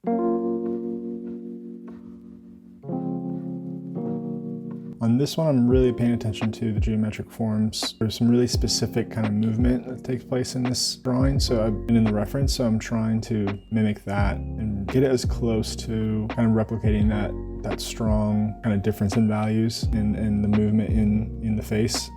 On this one, I'm really paying attention to the geometric forms. There's some really specific kind of movement that takes place in this drawing, so I've been in the reference, so I'm trying to mimic that and get it as close to kind of replicating that strong kind of difference in values and the movement in the face.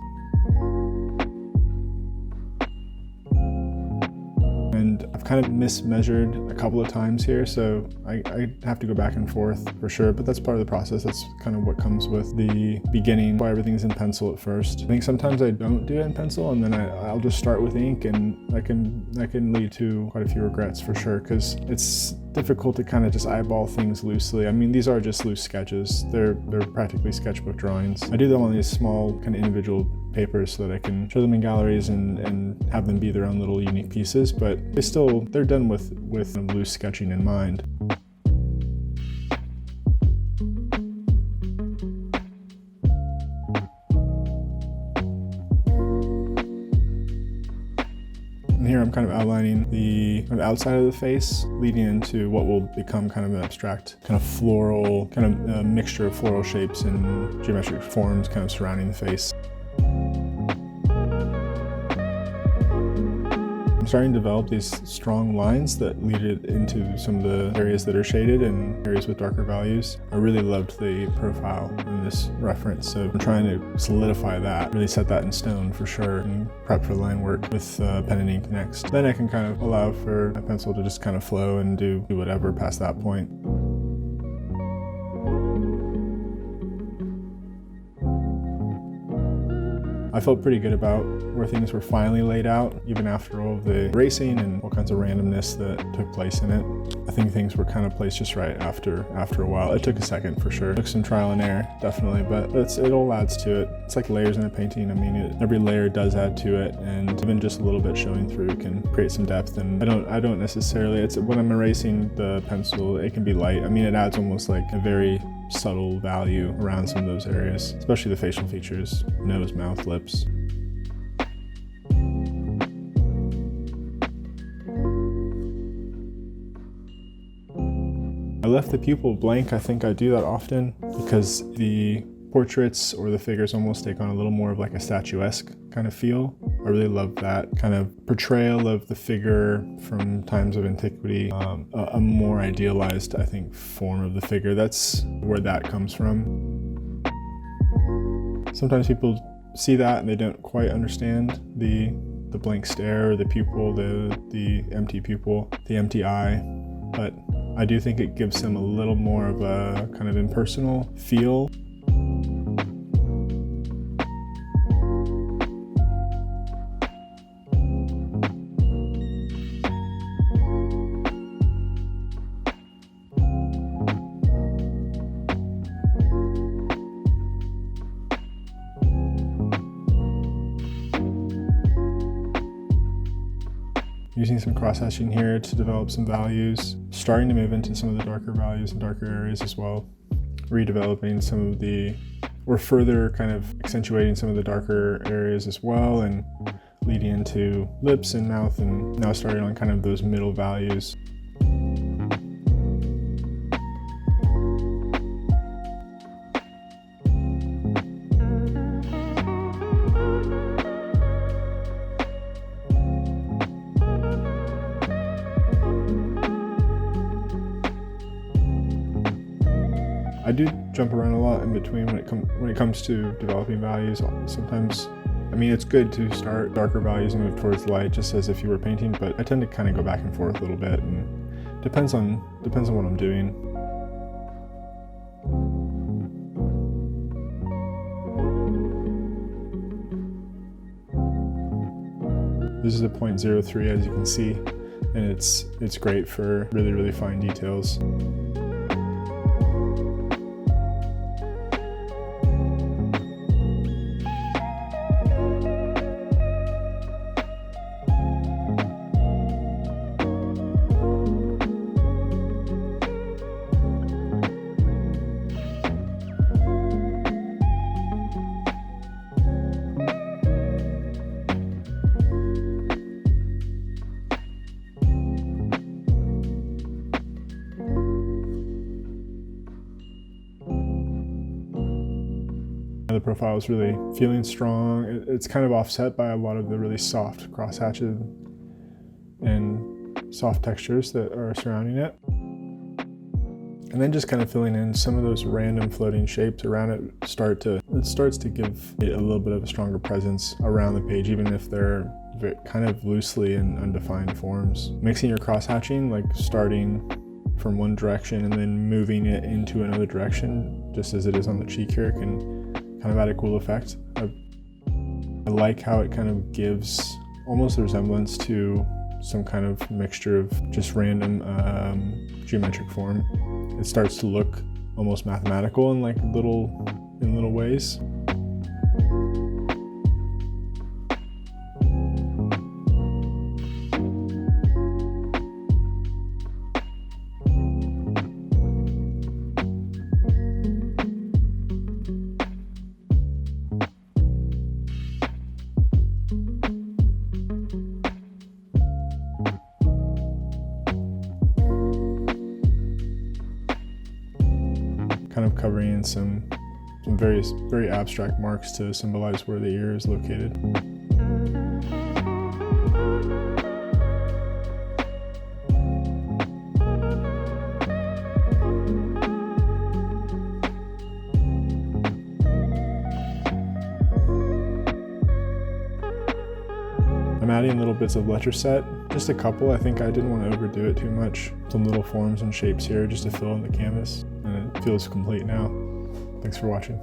And I've kind of mismeasured a couple of times here, so I have to go back and forth for sure, but that's part of the process. That's kind of what comes with the beginning, why everything's in pencil at first. I think sometimes I don't do it in pencil, and then I'll just start with ink, and that can lead to quite a few regrets for sure, because it's difficult to kind of just eyeball things loosely. I mean, these are just loose sketches. They're practically sketchbook drawings. I do them on these small kind of individual papers so that I can show them in galleries and have them be their own little unique pieces, but they're done with loose sketching in mind. And here I'm kind of outlining the outside of the face, leading into what will become kind of an abstract, kind of floral, kind of a mixture of floral shapes and geometric forms kind of surrounding the face. I'm starting to develop these strong lines that lead it into some of the areas that are shaded and areas with darker values. I really loved the profile in this reference, so I'm trying to solidify that, really set that in stone for sure, and prep for line work with pen and ink next. Then I can kind of allow for my pencil to just kind of flow and do whatever past that point. I felt pretty good about where things were finally laid out, even after all of the racing and all kinds of randomness that took place in it. I think things were kind of placed just right after a while. It took a second for sure. It took some trial and error, definitely, but it all adds to it. It's like layers in a painting. I mean, every layer does add to it, and even just a little bit showing through can create some depth. And I don't necessarily, when I'm erasing the pencil, it can be light. I mean, it adds almost like a very subtle value around some of those areas, especially the facial features, nose, mouth, lips. I left the pupil blank. I think I do that often because the portraits or the figures almost take on a little more of like a statuesque kind of feel. I really love that kind of portrayal of the figure from times of antiquity, a more idealized, I think, form of the figure. That's where that comes from. Sometimes people see that and they don't quite understand the blank stare, or the pupil, the empty pupil, the empty eye, but I do think it gives him a little more of a kind of impersonal feel. Using some cross-hatching here to develop some values, starting to move into some of the darker values and darker areas as well, redeveloping some of or further kind of accentuating some of the darker areas as well, and leading into lips and mouth, and now starting on kind of those middle values. I do jump around a lot in between when it comes to developing values. Sometimes, I mean, it's good to start darker values and move towards light, just as if you were painting, but I tend to kind of go back and forth a little bit, and depends on what I'm doing. This is a 0.03, as you can see, and it's great for really, really fine details. the profile is really feeling strong. It's kind of offset by a lot of the really soft crosshatches and soft textures that are surrounding it. And then just kind of filling in some of those random floating shapes around it starts to give it a little bit of a stronger presence around the page, even if they're kind of loosely in undefined forms. Mixing your crosshatching, like starting from one direction and then moving it into another direction, just as it is on the cheek here, can kind of add a cool effect. I like how it kind of gives almost a resemblance to some kind of mixture of just random geometric form. It starts to look almost mathematical in like little ways. Kind of covering in some very abstract marks to symbolize where the ear is located. I'm adding little bits of letter set, just a couple. I think I didn't want to overdo it too much. Some little forms and shapes here just to fill in the canvas, and it feels complete now. Thanks for watching.